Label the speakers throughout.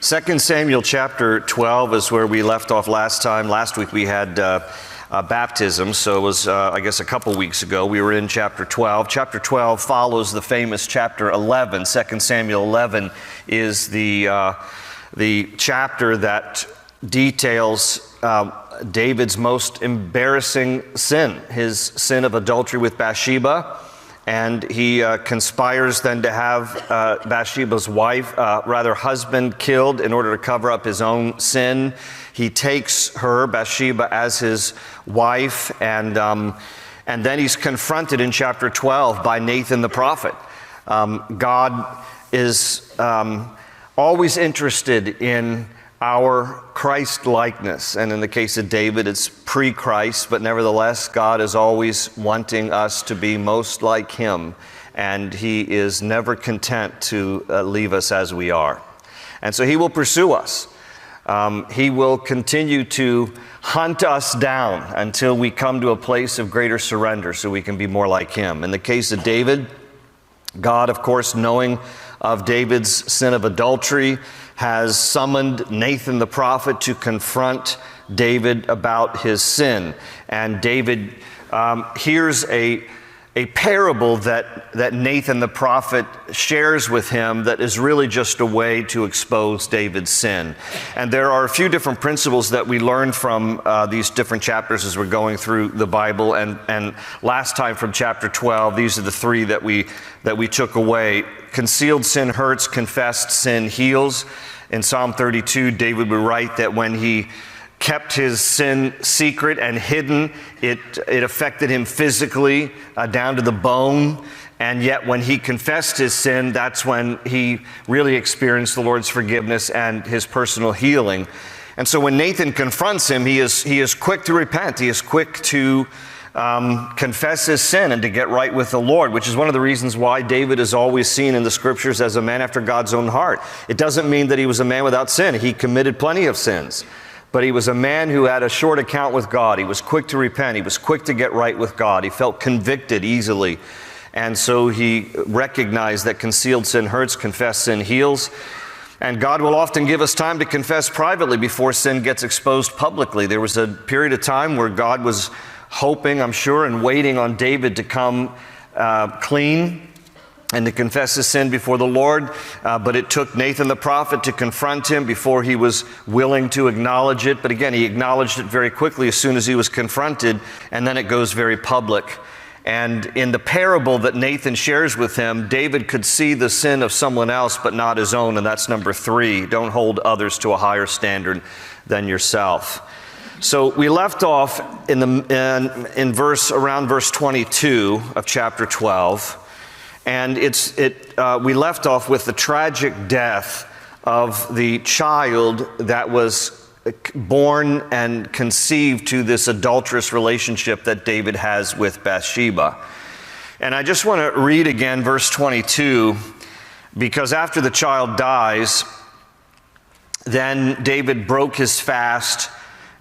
Speaker 1: 2 Samuel chapter 12 is where we left off last time. Last week we had baptism, so it was, I guess, a couple weeks ago. We were in chapter 12. Chapter 12 follows the famous chapter 11. 2 Samuel 11 is the chapter that details David's most embarrassing sin, his sin of adultery with Bathsheba. And he conspires then to have Bathsheba's husband killed in order to cover up his own sin. He takes her, Bathsheba, as his wife, and then he's confronted in chapter 12 by Nathan the prophet. God is always interested in our Christ-likeness, and in the case of David, it's pre-Christ, but nevertheless, God is always wanting us to be most like Him, and He is never content to leave us as we are. And so He will pursue us. He will continue to hunt us down until we come to a place of greater surrender so we can be more like Him. In the case of David, God, of course, knowing of David's sin of adultery, has summoned Nathan the prophet to confront David about his sin. And David hears a parable that Nathan the prophet shares with him that is really just a way to expose David's sin. And there are a few different principles that we learn from these different chapters as we're going through the Bible. And last time from chapter 12, these are the three that we took away. Concealed sin hurts, confessed sin heals. In Psalm 32, David would write that when he kept his sin secret and hidden, it affected him physically down to the bone. And yet when he confessed his sin, that's when he really experienced the Lord's forgiveness and his personal healing. And so when Nathan confronts him, he is quick to repent. He is quick to confess his sin and to get right with the Lord, which is one of the reasons why David is always seen in the scriptures as a man after God's own heart. It doesn't mean that he was a man without sin. He committed plenty of sins, but he was a man who had a short account with God. He was quick to repent. He was quick to get right with God. He felt convicted easily. And so he recognized that concealed sin hurts, confessed sin heals. And God will often give us time to confess privately before sin gets exposed publicly. There was a period of time where God was hoping, I'm sure, and waiting on David to come clean and to confess his sin before the Lord. But it took Nathan the prophet to confront him before he was willing to acknowledge it. But again, he acknowledged it very quickly as soon as he was confronted, and then it goes very public. And in the parable that Nathan shares with him, David could see the sin of someone else but not his own, and that's number 3. Don't hold others to a higher standard than yourself. So we left off in around verse 22 of chapter 12, and we left off with the tragic death of the child that was born and conceived to this adulterous relationship that David has with Bathsheba. And I just want to read again verse 22, because after the child dies, then David broke his fast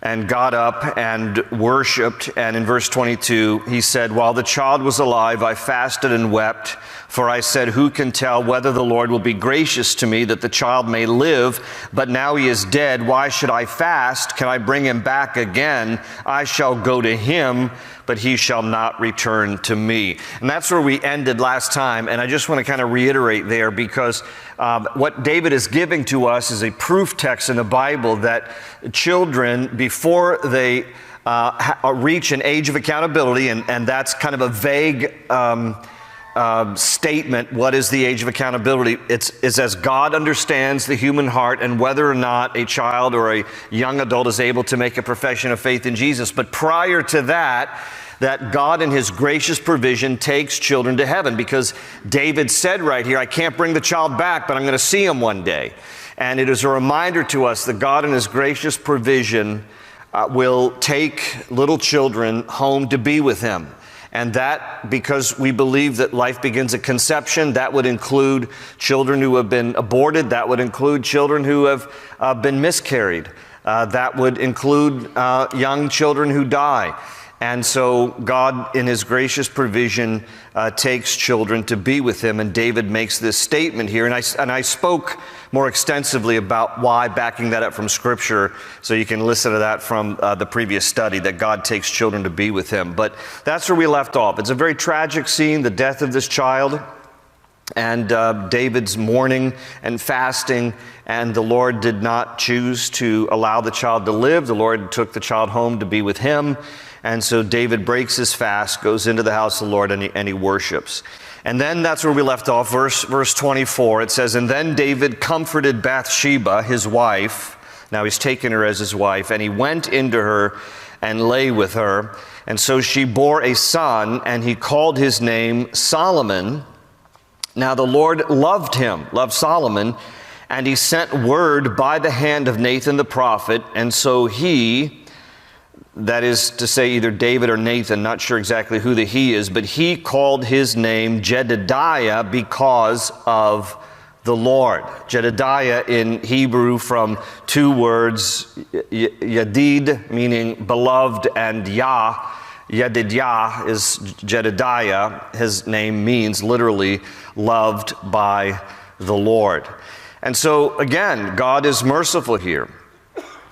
Speaker 1: and got up and worshiped. And in verse 22, he said, "While the child was alive, I fasted and wept, for I said, who can tell whether the Lord will be gracious to me that the child may live? But now he is dead. Why should I fast? Can I bring him back again? I shall go to him, but he shall not return to me." And that's where we ended last time. And I just want to kind of reiterate there, because what David is giving to us is a proof text in the Bible that children, before they reach an age of accountability, and that's kind of a vague statement. What is the age of accountability? It's as God understands the human heart and whether or not a child or a young adult is able to make a profession of faith in Jesus. But prior to that God in His gracious provision takes children to heaven, because David said right here, I can't bring the child back, but I'm going to see him one day. And it is a reminder to us that God in His gracious provision will take little children home to be with Him. And that, because we believe that life begins at conception, that would include children who have been aborted. That would include children who have been miscarried. That would include young children who die. And so God, in his gracious provision, takes children to be with him. And David makes this statement here. And I spoke more extensively about why, backing that up from Scripture, so you can listen to that from the previous study, that God takes children to be with him. But that's where we left off. It's a very tragic scene, the death of this child, and David's mourning and fasting. And the Lord did not choose to allow the child to live. The Lord took the child home to be with him. And so David breaks his fast, goes into the house of the Lord, and he worships. And then that's where we left off, verse 24. It says, "And then David comforted Bathsheba, his wife." Now he's taken her as his wife. "And he went into her and lay with her. And so she bore a son, and he called his name Solomon. Now the Lord loved Solomon, and he sent word by the hand of Nathan the prophet. And so he," that is to say either David or Nathan, not sure exactly who the he is, "but he called his name Jedediah because of the Lord." Jedediah in Hebrew from two words, Yadid, meaning beloved, and Yah. Yedidyah is Jedediah. His name means literally loved by the Lord. And so again, God is merciful here.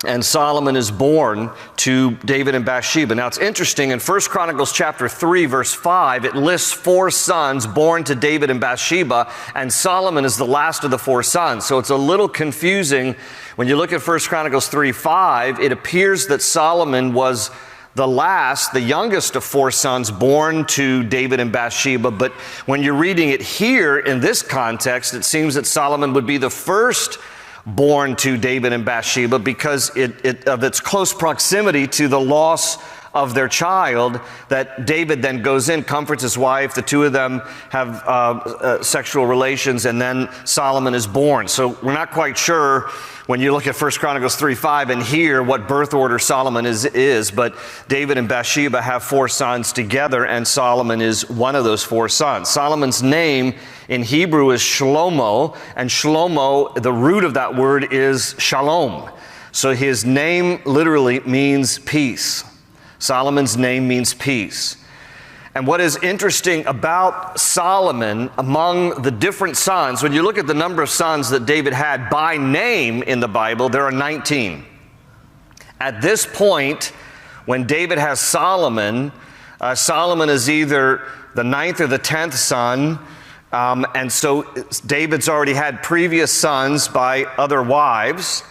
Speaker 1: And Solomon is born to David and Bathsheba. Now it's interesting, in 1 Chronicles chapter 3, verse 5, it lists 4 sons born to David and Bathsheba, and Solomon is the last of the 4 sons. So it's a little confusing. When you look at 1 Chronicles 3:5, it appears that Solomon was the last, the youngest of 4 sons born to David and Bathsheba. But when you're reading it here in this context, it seems that Solomon would be the first born to David and Bathsheba because of its close proximity to the loss of their child, that David then goes in, comforts his wife, the two of them have sexual relations, and then Solomon is born. So we're not quite sure when you look at 1 Chronicles 3:5 and hear what birth order Solomon is, but David and Bathsheba have 4 sons together, and Solomon is one of those 4 sons. Solomon's name in Hebrew is Shlomo, and Shlomo, the root of that word is shalom. So his name literally means peace. Solomon's name means peace. And what is interesting about Solomon among the different sons, when you look at the number of sons that David had by name in the Bible, there are 19. At this point, when David has Solomon, Solomon is either the 9th or the 10th son, and so David's already had previous sons by other wives.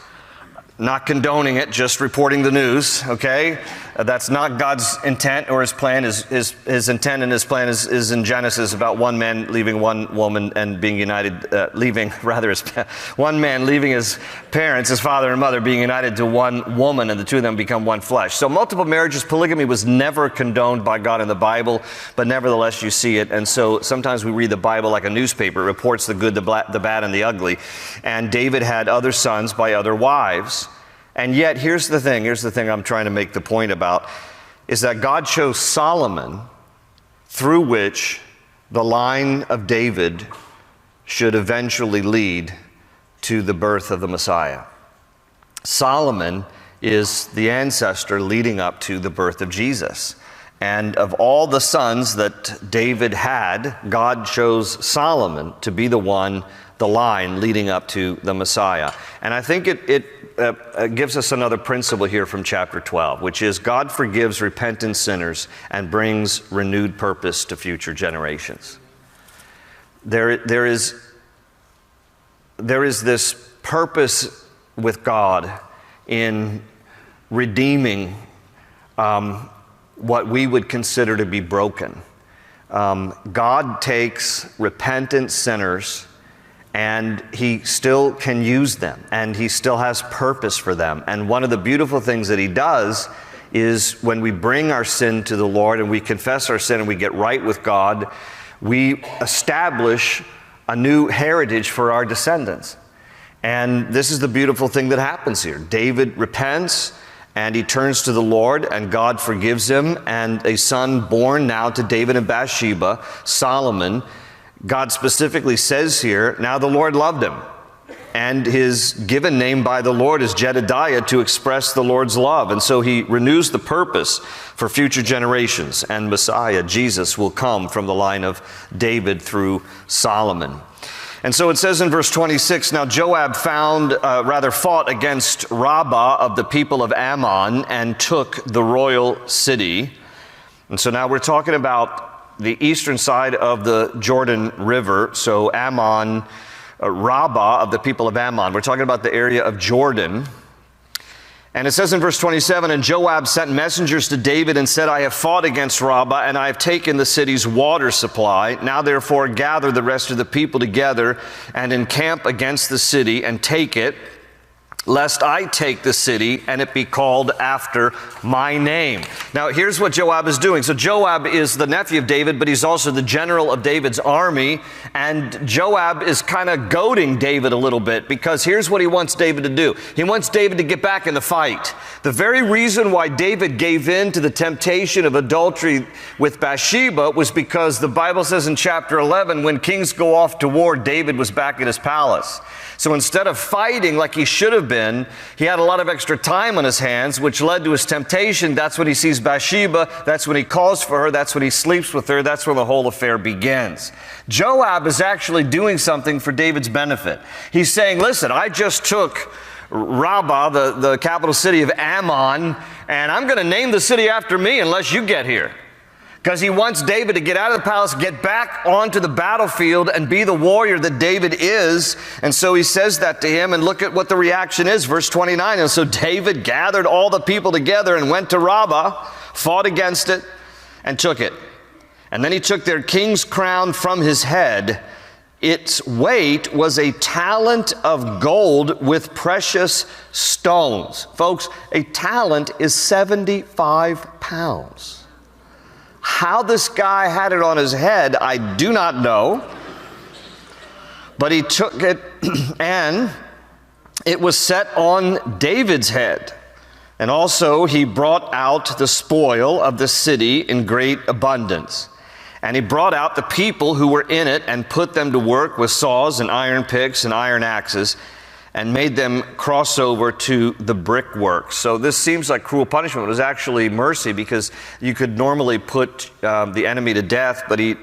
Speaker 1: Not condoning it, just reporting the news, okay? That's not God's intent or his plan. His intent and his plan is in Genesis about one man leaving one woman and being united, one man leaving his parents, his father and mother, being united to one woman, and the two of them become one flesh. So multiple marriages, polygamy was never condoned by God in the Bible, but nevertheless you see it. And so sometimes we read the Bible like a newspaper. It reports the good, the bad, and the ugly. And David had other sons by other wives. And yet, here's the thing I'm trying to make the point about, is that God chose Solomon, through which the line of David should eventually lead to the birth of the Messiah. Solomon is the ancestor leading up to the birth of Jesus. And of all the sons that David had, God chose Solomon to be the line leading up to the Messiah. And I think it gives us another principle here from chapter 12, which is God forgives repentant sinners and brings renewed purpose to future generations. There is this purpose with God in redeeming what we would consider to be broken. God takes repentant sinners and he still can use them, and he still has purpose for them. And one of the beautiful things that he does is when we bring our sin to the Lord and we confess our sin and we get right with God, we establish a new heritage for our descendants. And this is the beautiful thing that happens here. David repents and he turns to the Lord, and God forgives him, and a son born now to David and Bathsheba, Solomon. God specifically says here, now the Lord loved him. and his given name by the Lord is Jedediah, to express the Lord's love. And so he renews the purpose for future generations, and Messiah, Jesus, will come from the line of David through Solomon. And so it says in verse 26, now Joab fought against Rabbah of the people of Ammon and took the royal city. And so now we're talking about the eastern side of the Jordan River. So Ammon, Rabbah of the people of Ammon. We're talking about the area of Jordan. And it says in verse 27, and Joab sent messengers to David and said, I have fought against Rabbah, and I have taken the city's water supply. Now therefore gather the rest of the people together and encamp against the city and take it, lest I take the city and it be called after my name. Now here's what Joab is doing. So Joab is the nephew of David, but he's also the general of David's army. And Joab is kind of goading David a little bit, because here's what he wants David to do. He wants David to get back in the fight. The very reason why David gave in to the temptation of adultery with Bathsheba was because the Bible says in chapter 11, when kings go off to war, David was back in his palace. So instead of fighting like he should have been, he had a lot of extra time on his hands, which led to his temptation. That's when he sees Bathsheba. That's when he calls for her. That's when he sleeps with her. That's when the whole affair begins. Joab is actually doing something for David's benefit. He's saying, listen, I just took Rabbah, the capital city of Ammon, and I'm going to name the city after me unless you get here. Because he wants David to get out of the palace, get back onto the battlefield, and be the warrior that David is. And so he says that to him, and look at what the reaction is. Verse 29, and so David gathered all the people together and went to Rabbah, fought against it, and took it. And then he took their king's crown from his head. Its weight was a talent of gold with precious stones. Folks, a talent is 75 pounds. How this guy had it on his head, I do not know. But he took it, and it was set on David's head. And also he brought out the spoil of the city in great abundance. And he brought out the people who were in it and put them to work with saws and iron picks and iron axes, and made them cross over to the brickwork. So this seems like cruel punishment. It was actually mercy, because you could normally put the enemy to death, but he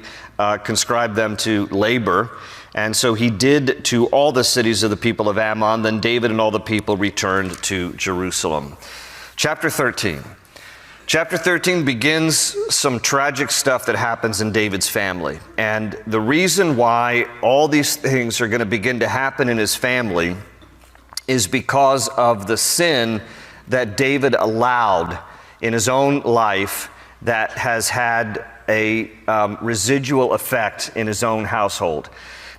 Speaker 1: conscribed them to labor. And so he did to all the cities of the people of Ammon. Then David and all the people returned to Jerusalem. Chapter 13. Chapter 13 begins some tragic stuff that happens in David's family. And the reason why all these things are going to begin to happen in his family is because of the sin that David allowed in his own life that has had a residual effect in his own household.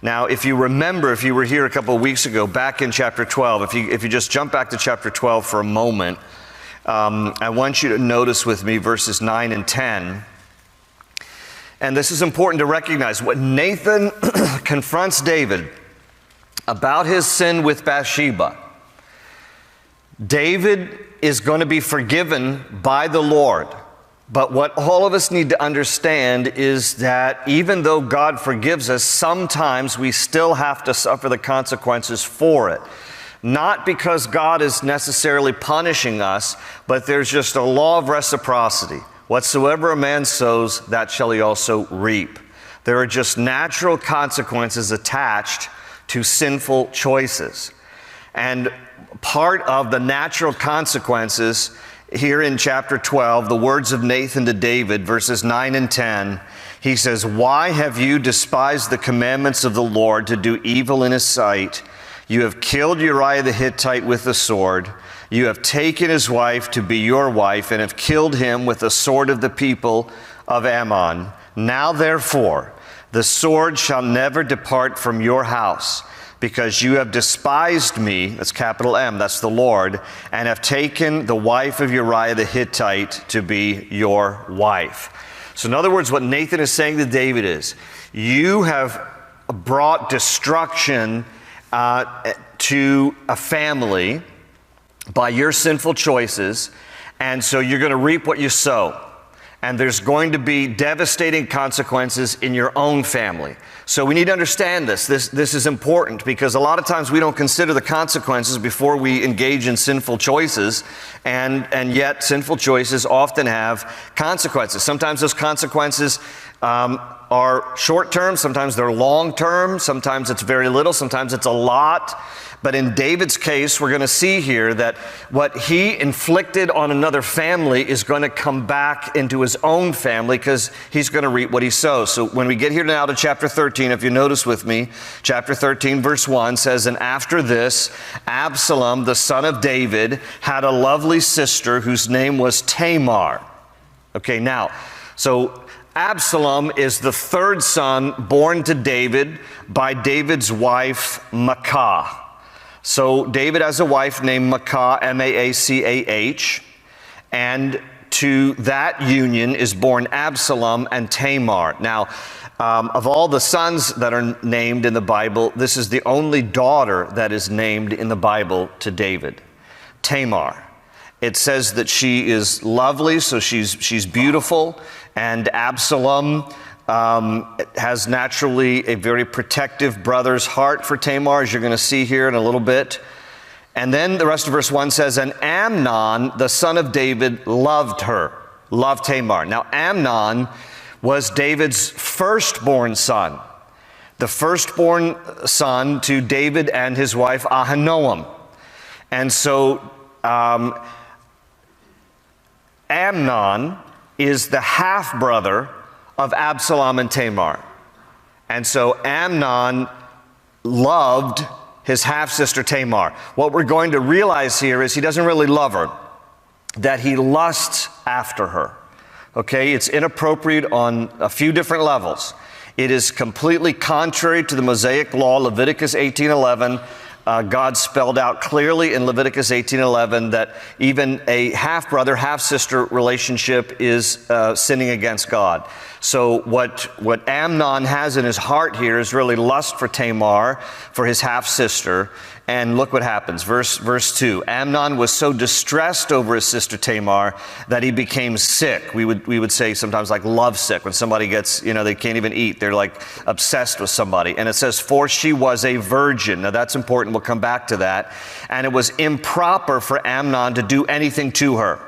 Speaker 1: Now, if you remember, if you were here a couple of weeks ago, back in chapter 12, if you just jump back to chapter 12 for a moment, I want you to notice with me verses 9 and 10. And this is important to recognize. When Nathan confronts David about his sin with Bathsheba, David is going to be forgiven by the Lord. But what all of us need to understand is that even though God forgives us, sometimes we still have to suffer the consequences for it. Not because God is necessarily punishing us, but there's just a law of reciprocity. Whatsoever a man sows, that shall he also reap. There are just natural consequences attached to sinful choices. And part of the natural consequences here in chapter 12, the words of Nathan to David, verses 9 and 10, he says, "Why have you despised the commandments of the Lord to do evil in his sight? You have killed Uriah the Hittite with the sword. You have taken his wife to be your wife and have killed him with the sword of the people of Ammon. Now therefore, the sword shall never depart from your house, because you have despised me," that's capital M, that's the Lord, "and have taken the wife of Uriah the Hittite to be your wife." So in other words, what Nathan is saying to David is, you have brought destruction to a family by your sinful choices, and so you're going to reap what you sow. And there's going to be devastating consequences in your own family. So we need to understand this. This is important because a lot of times we don't consider the consequences before we engage in sinful choices. And yet sinful choices often have consequences. Sometimes those consequences are short term, sometimes they're long term, sometimes it's very little, sometimes it's a lot. But in David's case, we're going to see here that what he inflicted on another family is going to come back into his own family because he's going to reap what he sows. So when we get here now to chapter 13, if you notice with me, chapter 13 verse 1 says, "And after this, Absalom, the son of David, had a lovely sister whose name was Tamar." Okay, now, so Absalom is the third son born to David by David's wife, Maacah. So David has a wife named Maacah, M-A-A-C-A-H, and to that union is born Absalom and Tamar. Now, of all the sons that are named in the Bible, this is the only daughter that is named in the Bible to David, Tamar. It says that she is lovely, so she's beautiful, and Absalom has naturally a very protective brother's heart for Tamar, as you're going to see here in a little bit. And then the rest of verse 1 says, "And Amnon, the son of David, loved Tamar." Now, Amnon was David's firstborn son, the firstborn son to David and his wife Ahinoam. And so Amnon is the half-brother of Absalom and Tamar. And so Amnon loved his half-sister Tamar. What we're going to realize here is he doesn't really love her, that he lusts after her. Okay, it's inappropriate on a few different levels. It is completely contrary to the Mosaic law, Leviticus 18:11. God spelled out clearly in Leviticus 18:11 that even a half-brother, half-sister relationship is sinning against God. So what Amnon has in his heart here is really lust for Tamar, for his half-sister. And look what happens. Verse 2. Amnon was so distressed over his sister Tamar that he became sick. We would say sometimes like lovesick. When somebody gets, they can't even eat. They're like obsessed with somebody. And it says, "For she was a virgin." Now that's important. We'll come back to that. And it was improper for Amnon to do anything to her.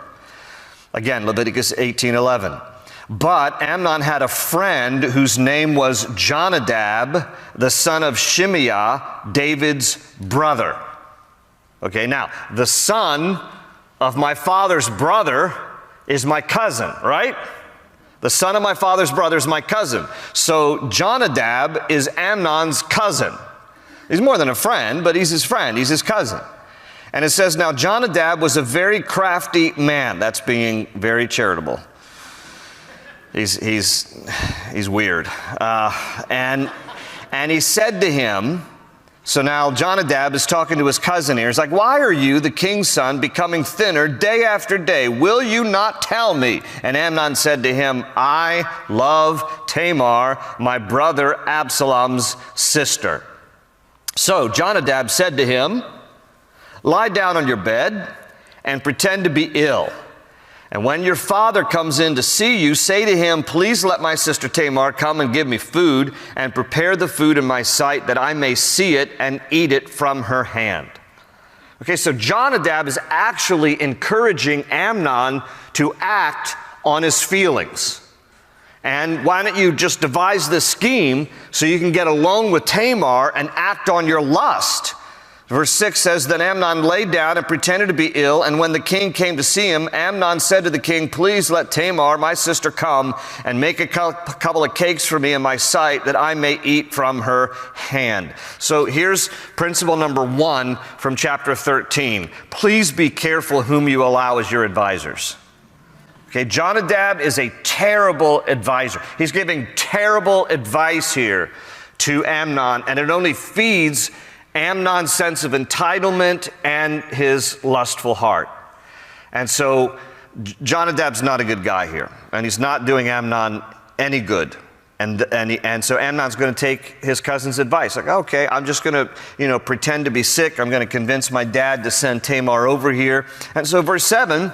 Speaker 1: Again, Leviticus 18:11. But Amnon had a friend whose name was Jonadab, the son of Shimeah, David's brother. Okay, now, the son of my father's brother is my cousin, right? The son of my father's brother is my cousin. So Jonadab is Amnon's cousin. He's more than a friend, but he's his friend. He's his cousin. And it says, now Jonadab was a very crafty man. That's being very charitable. He's weird. And he said to him, so now Jonadab is talking to his cousin here. He's like, "Why are you, the king's son, becoming thinner day after day? Will you not tell me?" And Amnon said to him, "I love Tamar, my brother Absalom's sister." So Jonadab said to him, "Lie down on your bed and pretend to be ill. And when your father comes in to see you, say to him, 'Please let my sister Tamar come and give me food, and prepare the food in my sight, that I may see it and eat it from her hand.'" Okay, so Jonadab is actually encouraging Amnon to act on his feelings. And why don't you just devise this scheme so you can get alone with Tamar and act on your lust? Verse 6 says, "Then Amnon lay down and pretended to be ill, and when the king came to see him, Amnon said to the king, 'Please let Tamar, my sister, come and make a couple of cakes for me in my sight, that I may eat from her hand.'" So here's principle number 1 from chapter 13. Please be careful whom you allow as your advisors. Okay, Jonadab is a terrible advisor. He's giving terrible advice here to Amnon, and it only feeds Amnon's sense of entitlement and his lustful heart. And so Jonadab's not a good guy here, and he's not doing Amnon any good. And so Amnon's going to take his cousin's advice. Like, okay, I'm just going to, pretend to be sick. I'm going to convince my dad to send Tamar over here. And so verse 7,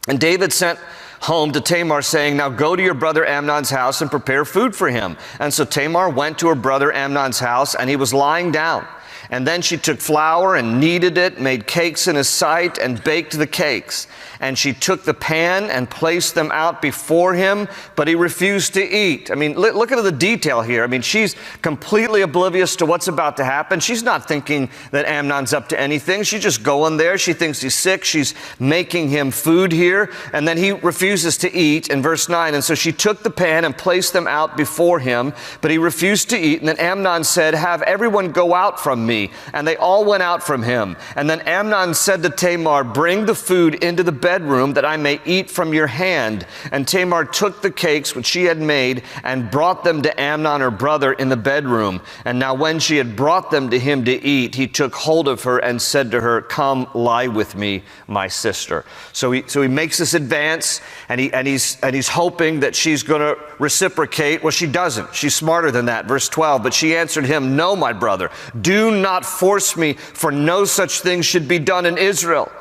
Speaker 1: "And David sent home to Tamar, saying, "Now go to your brother Amnon's house and prepare food for him." And so Tamar went to her brother Amnon's house, and he was lying down. And then she took flour and kneaded it, made cakes in his sight, and baked the cakes. And she took the pan and placed them out before him, but he refused to eat. I mean, look at the detail here. I mean, she's completely oblivious to what's about to happen. She's not thinking that Amnon's up to anything. She's just going there. She thinks he's sick. She's making him food here. And then he refuses to eat in verse 9. And so she took the pan and placed them out before him, but he refused to eat. And then Amnon said, "Have everyone go out from me." And they all went out from him. And then Amnon said to Tamar, "Bring the food into the bedroom that I may eat from your hand." And Tamar took the cakes which she had made and brought them to Amnon her brother in the bedroom. And now when she had brought them to him to eat, he took hold of her and said to her, "Come lie with me, my sister." So he makes this advance, and he's hoping that she's going to reciprocate. Well, she doesn't. She's smarter than that. Verse 12, but she answered him, "No, my brother, do not force me, for no such thing should be done in Israel.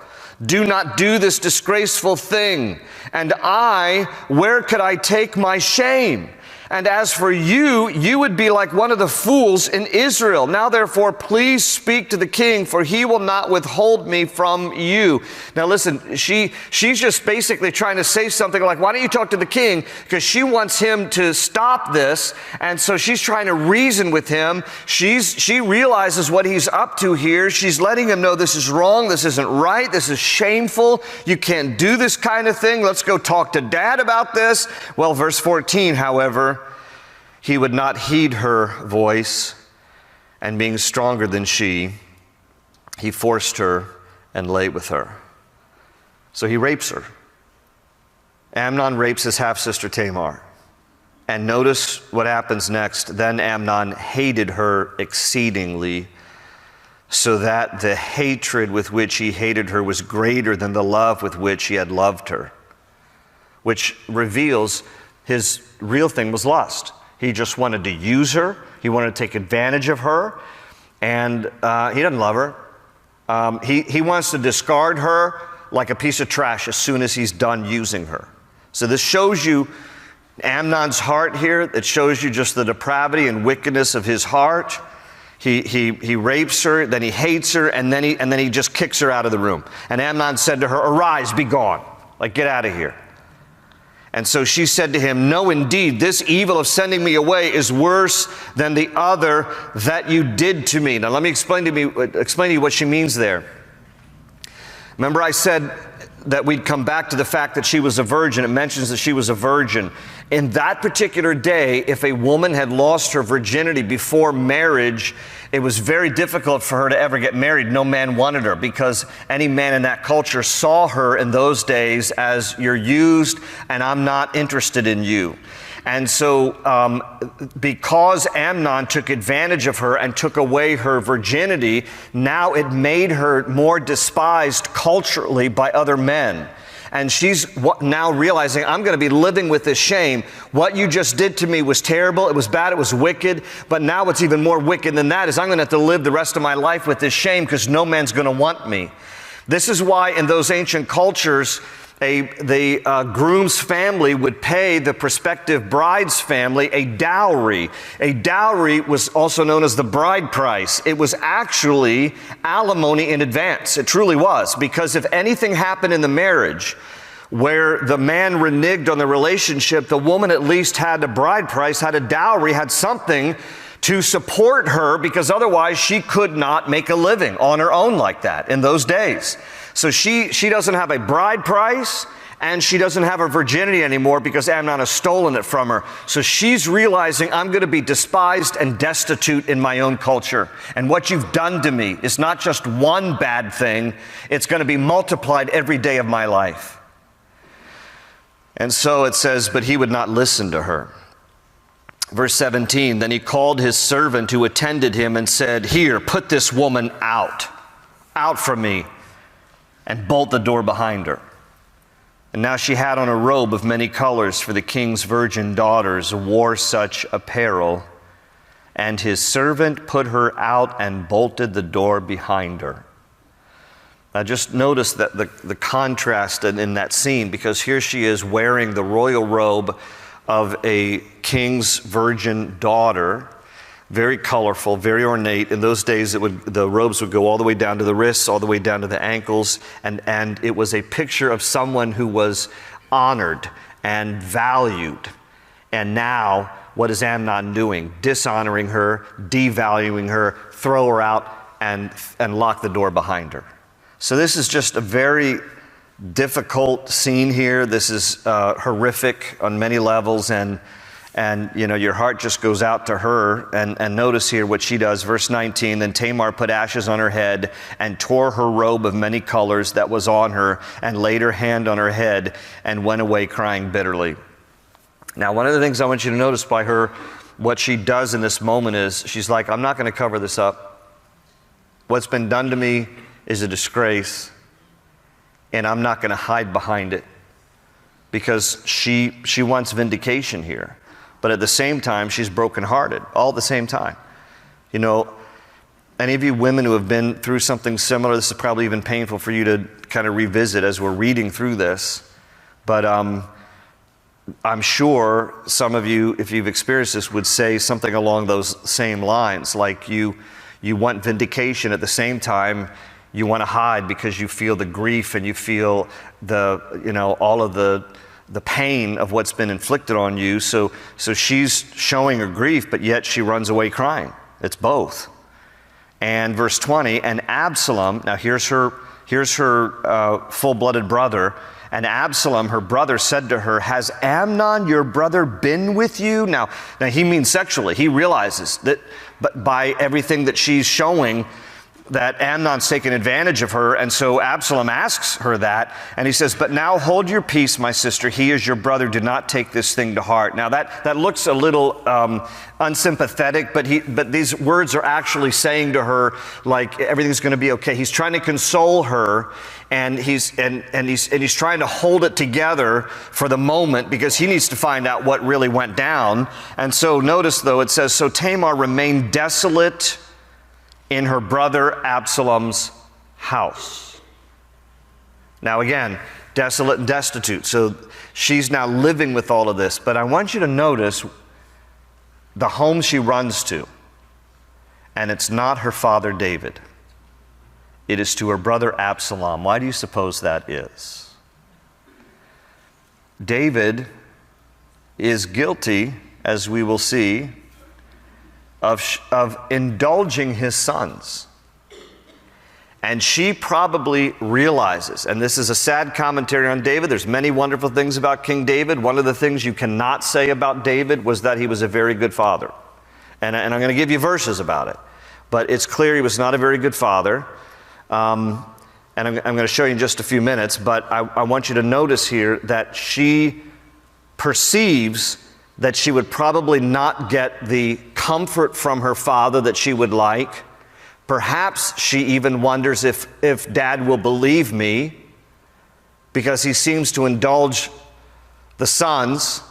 Speaker 1: Do not do this disgraceful thing. And where could I take my shame? And as for you, you would be like one of the fools in Israel. Now, therefore, please speak to the king, for he will not withhold me from you." Now, listen, she's just basically trying to say something like, why don't you talk to the king? Because she wants him to stop this. And so she's trying to reason with him. She realizes what he's up to here. She's letting him know this is wrong. This isn't right. This is shameful. You can't do this kind of thing. Let's go talk to dad about this. Well, verse 14, however, he would not heed her voice, and being stronger than she, he forced her and lay with her. So he rapes her. Amnon rapes his half-sister Tamar. And notice what happens next. Then Amnon hated her exceedingly, so that the hatred with which he hated her was greater than the love with which he had loved her, which reveals his real thing was lust. He just wanted to use her. He wanted to take advantage of her. And he doesn't love her. He wants to discard her like a piece of trash as soon as he's done using her. So this shows you Amnon's heart here. It shows you just the depravity and wickedness of his heart. He rapes her, then he hates her, and then he just kicks her out of the room. And Amnon said to her, "Arise, be gone." Like, get out of here. And so she said to him, "No, indeed, this evil of sending me away is worse than the other that you did to me." Now let me explain to you what she means there. Remember I said that we'd come back to the fact that she was a virgin. It mentions that she was a virgin. In that particular day, if a woman had lost her virginity before marriage, it was very difficult for her to ever get married. No man wanted her, because any man in that culture saw her in those days as, "You're used and I'm not interested in you." And so because Amnon took advantage of her and took away her virginity, now it made her more despised culturally by other men. And she's now realizing, I'm going to be living with this shame. What you just did to me was terrible. It was bad. It was wicked. But now what's even more wicked than that is I'm going to have to live the rest of my life with this shame, because no man's going to want me. This is why in those ancient cultures, the groom's family would pay the prospective bride's family a dowry. A dowry was also known as the bride price. It was actually alimony in advance. It truly was, because if anything happened in the marriage where the man reneged on the relationship, the woman at least had a bride price, had a dowry, had something to support her, because otherwise she could not make a living on her own like that in those days. So she doesn't have a bride price, and she doesn't have her virginity anymore because Amnon has stolen it from her. So she's realizing, I'm going to be despised and destitute in my own culture. And what you've done to me is not just one bad thing, it's going to be multiplied every day of my life. And so it says, but he would not listen to her. Verse 17, then he called his servant who attended him and said, "Here, put this woman out from me, and bolt the door behind her." And now she had on a robe of many colors, for the king's virgin daughters wore such apparel. And his servant put her out and bolted the door behind her. I just noticed that the contrast in that scene, because here she is wearing the royal robe of a king's virgin daughter, very colorful, very ornate. In those days, the robes would go all the way down to the wrists, all the way down to the ankles, and it was a picture of someone who was honored and valued. And now, what is Amnon doing? Dishonoring her, devaluing her, throw her out, and lock the door behind her. So this is just a very difficult scene here. This is horrific on many levels, and your heart just goes out to her. And notice here what she does. Verse 19, then Tamar put ashes on her head and tore her robe of many colors that was on her and laid her hand on her head and went away crying bitterly. Now, one of the things I want you to notice by her, what she does in this moment is she's like, I'm not going to cover this up. What's been done to me is a disgrace, and I'm not going to hide behind it, because she wants vindication here. But at the same time, she's brokenhearted, all at the same time. You know, any of you women who have been through something similar, this is probably even painful for you to kind of revisit as we're reading through this. But I'm sure some of you, if you've experienced this, would say something along those same lines, like you want vindication, at the same time you want to hide because you feel the grief and you feel all of the pain of what's been inflicted on you. So she's showing her grief, but yet she runs away crying. It's both. And verse 20, and Absalom, now here's her full-blooded brother, and Absalom, her brother, said to her, has Amnon, your brother, been with you? Now he means sexually. He realizes that, but by everything that she's showing, that Amnon's taken advantage of her, and so Absalom asks her that, and he says, but now hold your peace, my sister, he is your brother, do not take this thing to heart. Now that looks a little unsympathetic, but these words are actually saying to her, like, everything's going to be okay. He's trying to console her, and he's trying to hold it together for the moment, because he needs to find out what really went down. And so notice, though, it says, so Tamar remained desolate in her brother Absalom's house. Now again, desolate and destitute. So she's now living with all of this. But I want you to notice the home she runs to. And it's not her father David. It is to her brother Absalom. Why do you suppose that is? David is guilty, as we will see, of indulging his sons. And she probably realizes, and this is a sad commentary on David, there's many wonderful things about King David. One of the things you cannot say about David was that he was a very good father. And I'm going to give you verses about it. But it's clear he was not a very good father. And I'm going to show you in just a few minutes, but I want you to notice here that she perceives that she would probably not get the comfort from her father that she would like. Perhaps she even wonders if Dad will believe me, because he seems to indulge the sons,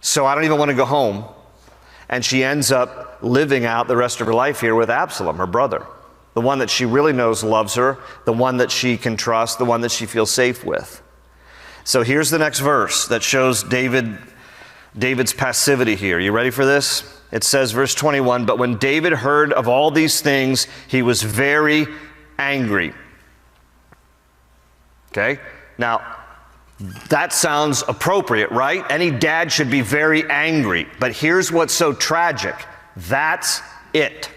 Speaker 1: so I don't even want to go home. And she ends up living out the rest of her life here with Absalom, her brother, the one that she really knows loves her, the one that she can trust, the one that she feels safe with. So here's the next verse that shows David's passivity here. You ready for this? It says, verse 21, but when David heard of all these things, he was very angry. Okay? Now, that sounds appropriate, right? Any dad should be very angry. But here's what's so tragic. That's it.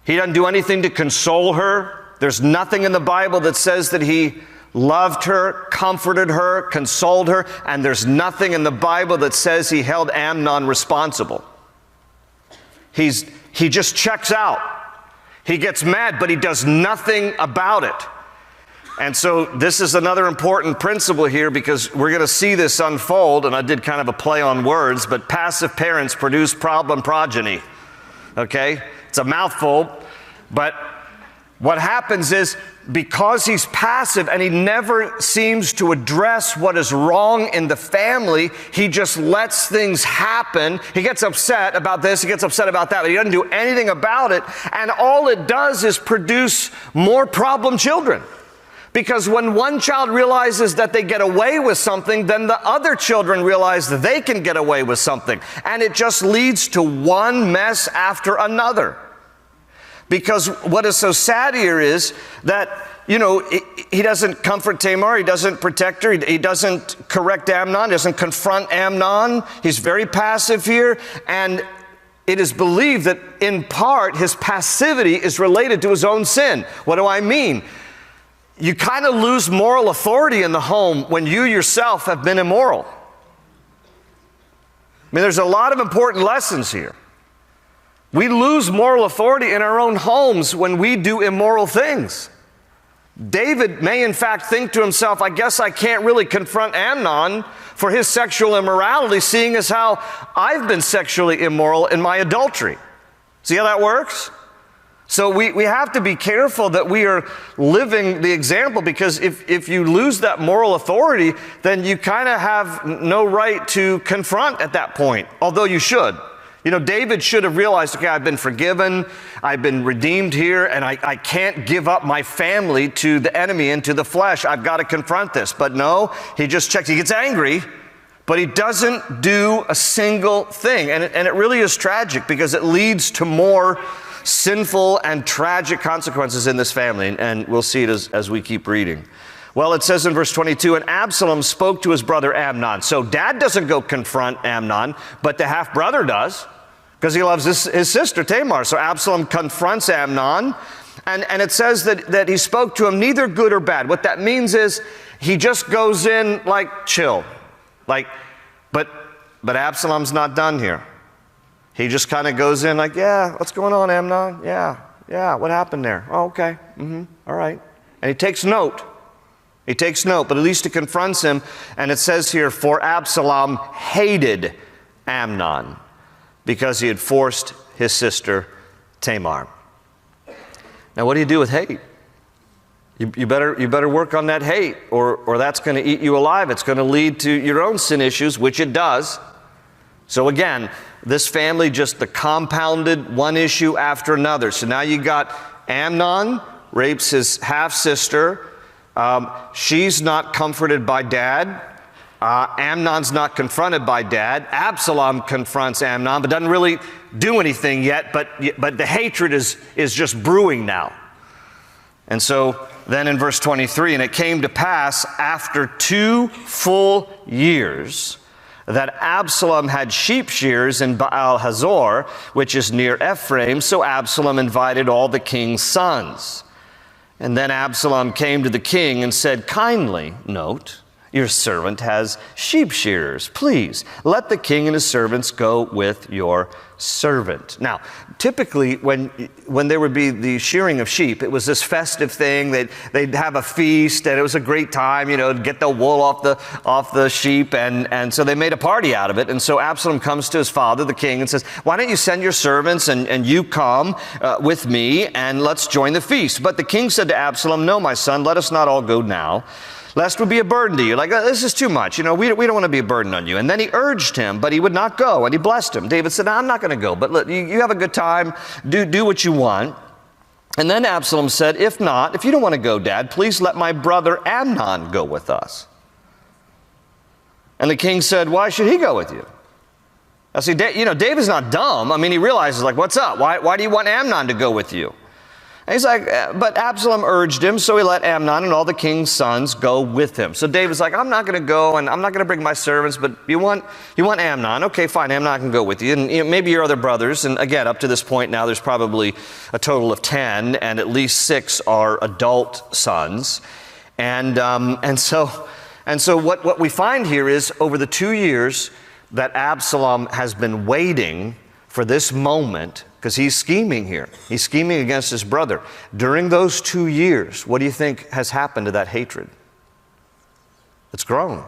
Speaker 1: He doesn't do anything to console her. There's nothing in the Bible that says that he loved her, comforted her, consoled her, and there's nothing in the Bible that says he held Amnon responsible. He just checks out. He gets mad, but he does nothing about it. And so this is another important principle here, because we're going to see this unfold, and I did kind of a play on words, but passive parents produce problem progeny. Okay? It's a mouthful, but What happens is, because he's passive and he never seems to address what is wrong in the family, he just lets things happen. He gets upset about this, he gets upset about that, but he doesn't do anything about it. And all it does is produce more problem children. Because when one child realizes that they get away with something, then the other children realize that they can get away with something. And it just leads to one mess after another. Because what is so sad here is that, he doesn't comfort Tamar, he doesn't protect her, he doesn't correct Amnon, he doesn't confront Amnon. He's very passive here, and it is believed that in part his passivity is related to his own sin. What do I mean? You kind of lose moral authority in the home when you yourself have been immoral. I mean, there's a lot of important lessons here. We lose moral authority in our own homes when we do immoral things. David may in fact think to himself, I guess I can't really confront Amnon for his sexual immorality, seeing as how I've been sexually immoral in my adultery. See how that works? So we have to be careful that we are living the example, because if you lose that moral authority, then you kind of have no right to confront at that point, although you should. David should have realized, okay, I've been forgiven, I've been redeemed here, and I can't give up my family to the enemy and to the flesh. I've got to confront this. But no, he just checks. He gets angry, but he doesn't do a single thing. And it really is tragic, because it leads to more sinful and tragic consequences in this family. And we'll see it as we keep reading. Well, it says in verse 22, and Absalom spoke to his brother Amnon. So dad doesn't go confront Amnon, but the half-brother does, because he loves his sister Tamar. So Absalom confronts Amnon, and it says that he spoke to him neither good or bad. What that means is he just goes in like chill. But Absalom's not done here. He just kind of goes in like, yeah, what's going on, Amnon? Yeah, what happened there? Oh, okay, all right. And he takes note. But at least he confronts him. And it says here, for Absalom hated Amnon, because he had forced his sister Tamar. Now, what do you do with hate? You better work on that hate, or that's going to eat you alive. It's going to lead to your own sin issues, which it does. So again, this family just the compounded one issue after another. So now you got Amnon rapes his half-sister. She's not comforted by dad. Amnon's not confronted by dad. Absalom confronts Amnon, but doesn't really do anything yet. But the hatred is just brewing now. And so then in verse 23, and it came to pass after 2 full years that Absalom had sheep shears in Baal Hazor, which is near Ephraim. So Absalom invited all the king's sons. And then Absalom came to the king and said, kindly note, your servant has sheep shearers. Please let the king and his servants go with your servant. Now, typically when there would be the shearing of sheep, it was this festive thing. They'd have a feast, and it was a great time, to get the wool off the sheep, and so they made a party out of it. And so Absalom comes to his father, the king, and says, why don't you send your servants and you come with me, and let's join the feast. But the king said to Absalom, no, my son, let us not all go now, lest it be a burden to you. Like, this is too much. We don't want to be a burden on you. And then he urged him, but he would not go, and he blessed him. David said, no, I'm not going to go, but look, you have a good time. Do what you want. And then Absalom said, if you don't want to go, Dad, please let my brother Amnon go with us. And the king said, why should he go with you? Now see, David's not dumb. I mean, he realizes, like, what's up? Why do you want Amnon to go with you? And he's like, but Absalom urged him, so he let Amnon and all the king's sons go with him. So David's like, I'm not going to go, and I'm not going to bring my servants, but you want Amnon? Okay, fine, Amnon can go with you. And maybe your other brothers, and again, up to this point now, there's probably a total of 10, and at least 6 are adult sons. And so what we find here is, over the 2 years that Absalom has been waiting for this moment, because he's scheming here. He's scheming against his brother. During those 2 years, what do you think has happened to that hatred? It's grown.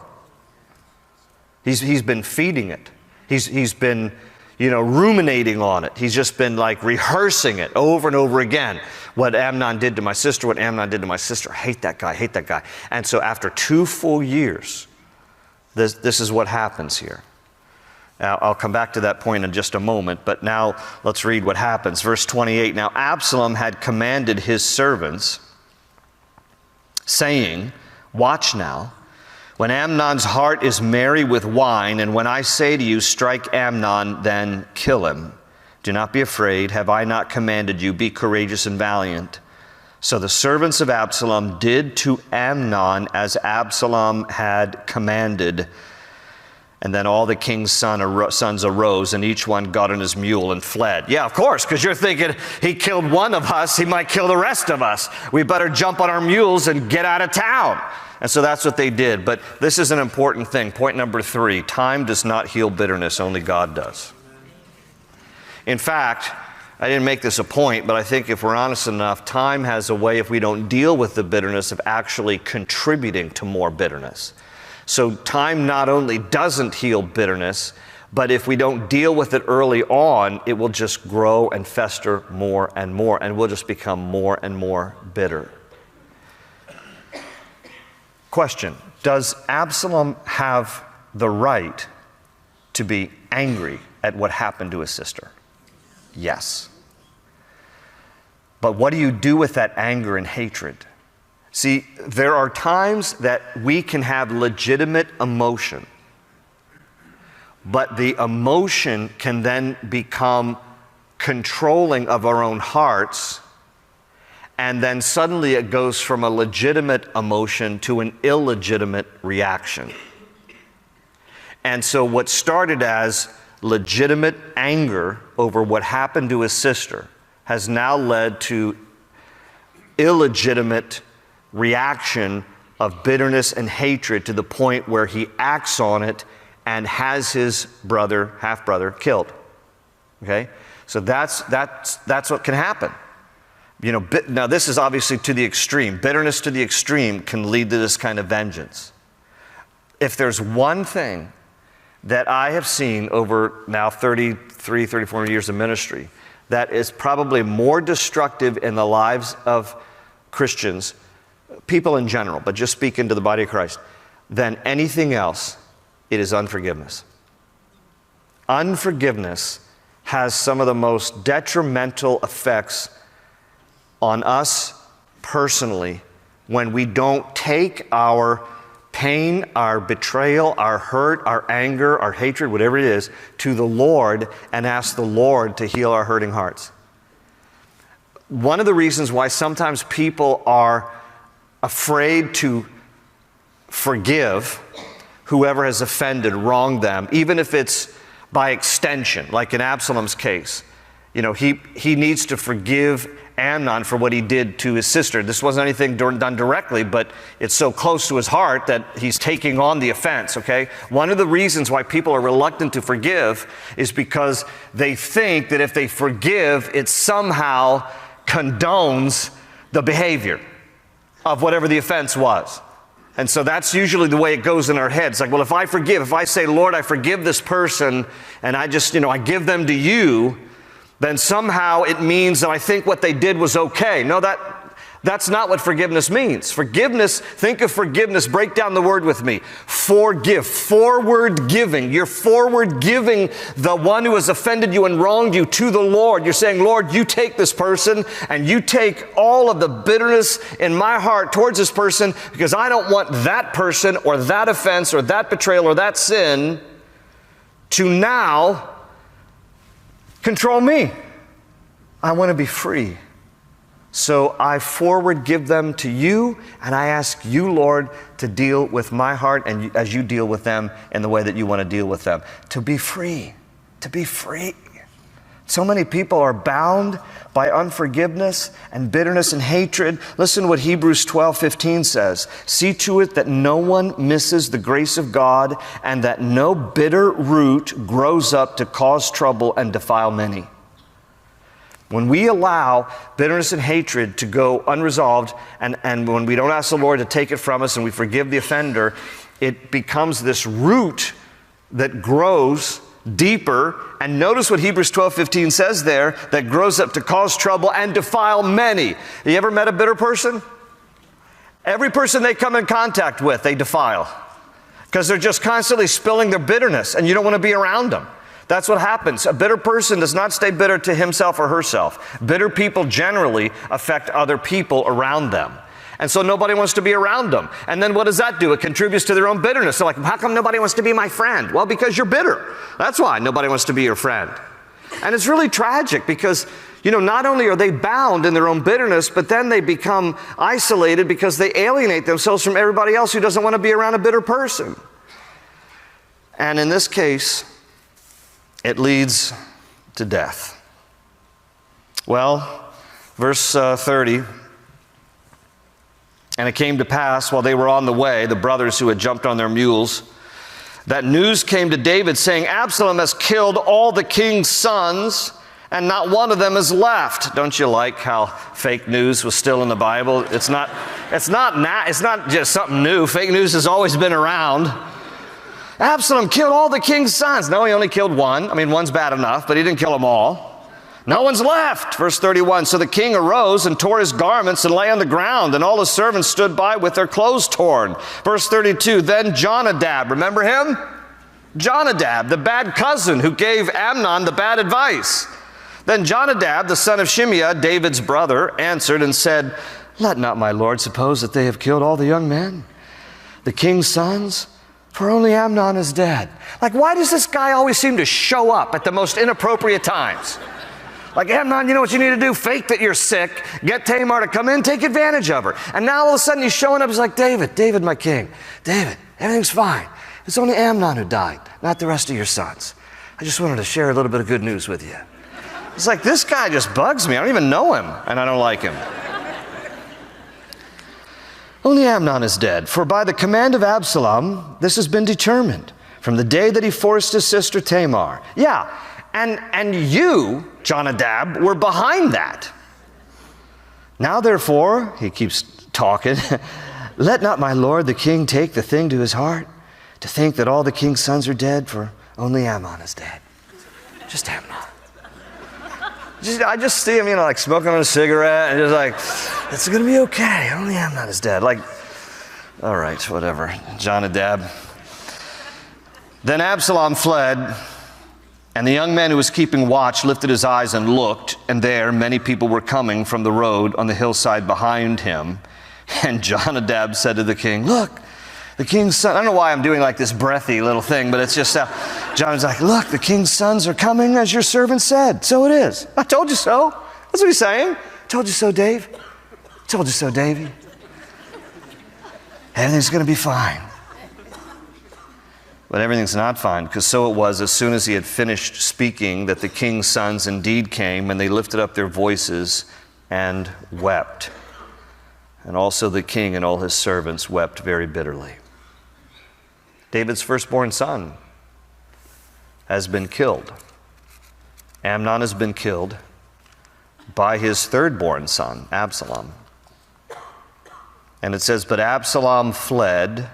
Speaker 1: He's been feeding it. He's been, ruminating on it. He's just been like rehearsing it over and over again. What Amnon did to my sister, what Amnon did to my sister. Hate that guy, hate that guy. And so after 2 full years, this is what happens here. Now, I'll come back to that point in just a moment, but now let's read what happens. Verse 28, now Absalom had commanded his servants, saying, watch now, when Amnon's heart is merry with wine, and when I say to you, strike Amnon, then kill him. Do not be afraid. Have I not commanded you? Be courageous and valiant. So the servants of Absalom did to Amnon as Absalom had commanded. And then all the king's sons arose, and each one got on his mule and fled. Yeah, of course, because you're thinking, he killed one of us, he might kill the rest of us. We better jump on our mules and get out of town. And so that's what they did. But this is an important thing. Point number 3, time does not heal bitterness, only God does. In fact, I didn't make this a point, but I think if we're honest enough, time has a way, if we don't deal with the bitterness, of actually contributing to more bitterness. So time not only doesn't heal bitterness, but if we don't deal with it early on, it will just grow and fester more, and we'll just become more and more bitter. Question, does Absalom have the right to be angry at what happened to his sister? Yes. But what do you do with that anger and hatred? See, there are times that we can have legitimate emotion, but the emotion can then become controlling of our own hearts, and then suddenly it goes from a legitimate emotion to an illegitimate reaction. And so what started as legitimate anger over what happened to his sister has now led to illegitimate reaction of bitterness and hatred, to the point where he acts on it and has his half-brother killed. Okay? So that's what can happen. Now this is obviously to the extreme. Bitterness to the extreme can lead to this kind of vengeance. If there's one thing that I have seen over now 33, 34 years of ministry that is probably more destructive in the lives of Christians, people in general, but just speaking to the body of Christ, than anything else, it is unforgiveness. Unforgiveness has some of the most detrimental effects on us personally when we don't take our pain, our betrayal, our hurt, our anger, our hatred, whatever it is, to the Lord and ask the Lord to heal our hurting hearts. One of the reasons why sometimes people are afraid to forgive whoever has offended, wronged them, even if it's by extension, like in Absalom's case. He needs to forgive Amnon for what he did to his sister. This wasn't anything done directly, but it's so close to his heart that he's taking on the offense, okay? One of the reasons why people are reluctant to forgive is because they think that if they forgive, it somehow condones the behavior of whatever the offense was. And so that's usually the way it goes in our heads. It's like, well, if I forgive, if I say, Lord, I forgive this person, and I just, I give them to you, then somehow it means that I think what they did was okay. No, that's not what forgiveness means. Forgiveness, think of forgiveness, break down the word with me. Forgive, forward giving. You're forward giving the one who has offended you and wronged you to the Lord. You're saying, Lord, you take this person and you take all of the bitterness in my heart towards this person, because I don't want that person or that offense or that betrayal or that sin to now control me. I want to be free. So I forward give them to you, and I ask you, Lord, to deal with my heart and as you deal with them in the way that you want to deal with them. To be free. To be free. So many people are bound by unforgiveness and bitterness and hatred. Listen to what Hebrews 12:15 says. See to it that no one misses the grace of God, and that no bitter root grows up to cause trouble and defile many. When we allow bitterness and hatred to go unresolved, and when we don't ask the Lord to take it from us and we forgive the offender, it becomes this root that grows deeper, and notice what Hebrews 12:15 says there, that grows up to cause trouble and defile many. You ever met a bitter person? Every person they come in contact with, they defile. Because they're just constantly spilling their bitterness, and you don't want to be around them. That's what happens. A bitter person does not stay bitter to himself or herself. Bitter people generally affect other people around them. And so nobody wants to be around them. And then what does that do? It contributes to their own bitterness. They're like, how come nobody wants to be my friend? Well, because you're bitter. That's why nobody wants to be your friend. And it's really tragic because, not only are they bound in their own bitterness, but then they become isolated because they alienate themselves from everybody else who doesn't want to be around a bitter person. And in this case, it leads to death. Well, verse 30, and it came to pass while they were on the way, the brothers who had jumped on their mules, that news came to David saying, Absalom has killed all the king's sons, and not one of them is left. Don't you like how fake news was still in the Bible? It's not just something new. Fake news has always been around. Absalom killed all the king's sons. No, he only killed one. One's bad enough, but he didn't kill them all. No one's left. Verse 31, so the king arose and tore his garments and lay on the ground, and all his servants stood by with their clothes torn. Verse 32, then Jonadab, remember him? Jonadab, the bad cousin who gave Amnon the bad advice. Then Jonadab, the son of Shimeah, David's brother, answered and said, let not my lord suppose that they have killed all the young men, the king's sons, for only Amnon is dead. Like, why does this guy always seem to show up at the most inappropriate times? Like, Amnon, you know what you need to do? Fake that you're sick, get Tamar to come in, take advantage of her. And now all of a sudden he's showing up, he's like, David, my king, David, everything's fine. It's only Amnon who died, not the rest of your sons. I just wanted to share a little bit of good news with you. It's like, this guy just bugs me. I don't even know him, and I don't like him. Only Amnon is dead, for by the command of Absalom, this has been determined from the day that he forced his sister Tamar. Yeah, and you, Jonadab, were behind that. Now therefore, he keeps talking, let not my lord the king take the thing to his heart, to think that all the king's sons are dead, for only Amnon is dead. Just Amnon. I just see him, like smoking on a cigarette and just like, it's going to be okay. Only Amnon is dead. Like, all right, whatever. Jonadab. Then Absalom fled, and the young man who was keeping watch lifted his eyes and looked, and there many people were coming from the road on the hillside behind him. And Jonadab said to the king, look, the king's son, I don't know why I'm doing like this breathy little thing, but it's just Jonadab's like, look, the king's sons are coming as your servant said. So it is. I told you so. That's what he's saying. Told you so, Dave. Told you so, Davey. Everything's going to be fine. But everything's not fine, because so it was as soon as he had finished speaking that the king's sons indeed came, and they lifted up their voices and wept. And also the king and all his servants wept very bitterly. David's firstborn son has been killed. Amnon has been killed by his thirdborn son, Absalom. And it says, but Absalom fled,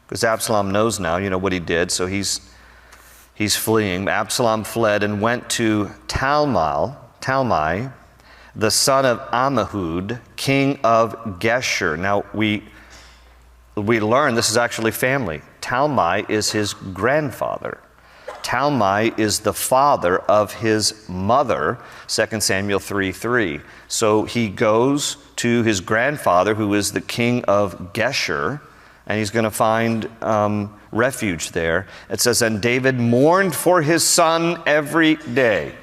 Speaker 1: because Absalom knows now, what he did, so he's fleeing. Absalom fled and went to Talmai, the son of Ammihud, king of Geshur. Now, we learn this is actually family. Talmai is his grandfather. Talmai is the father of his mother, 2 Samuel 3:3. So he goes to his grandfather, who is the king of Geshur, and he's going to find refuge there. It says, and David mourned for his son every day.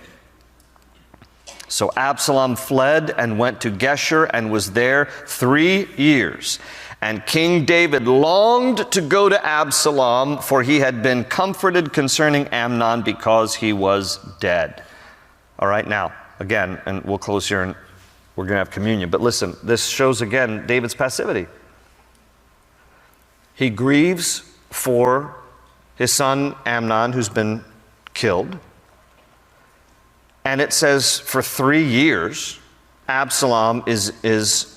Speaker 1: So Absalom fled and went to Geshur and was there 3 years. And King David longed to go to Absalom, for he had been comforted concerning Amnon because he was dead. All right, now, again, and we'll close here and we're going to have communion. But listen, this shows again David's passivity. He grieves for his son Amnon, who's been killed. And it says for 3 years, Absalom is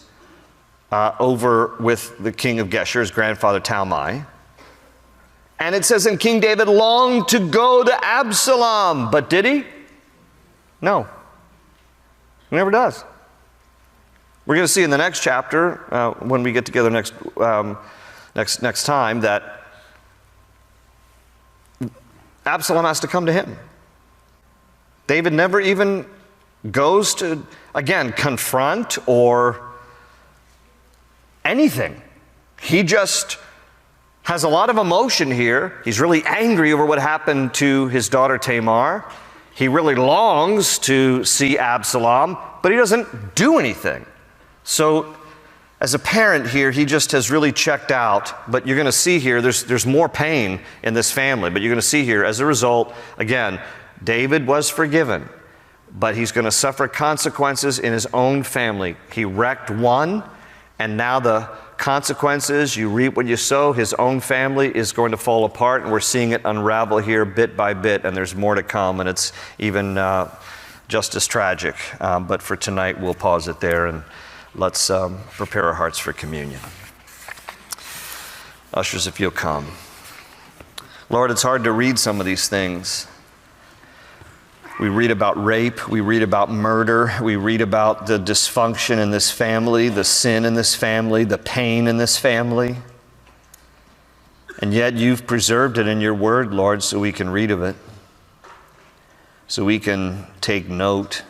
Speaker 1: over with the king of Geshur, his grandfather Talmai. And it says, and King David longed to go to Absalom. But did he? No. He never does. We're going to see in the next chapter, when we get together next time, that Absalom has to come to him. David never even goes to, again, confront or anything. He just has a lot of emotion here. He's really angry over what happened to his daughter Tamar. He really longs to see Absalom, but he doesn't do anything. So as a parent here, he just has really checked out. But you're going to see here, there's more pain in this family. But you're going to see here, as a result, again, David was forgiven, but he's going to suffer consequences in his own family. He wrecked one, and now the consequences, you reap what you sow. His own family is going to fall apart, and we're seeing it unravel here bit by bit, and there's more to come, and it's even just as tragic. But for tonight, we'll pause it there, and let's prepare our hearts for communion. Ushers, if you'll come. Lord, it's hard to read some of these things. We read about rape, we read about murder, we read about the dysfunction in this family, the sin in this family, the pain in this family. And yet you've preserved it in your word, Lord, so we can read of it, so we can take note.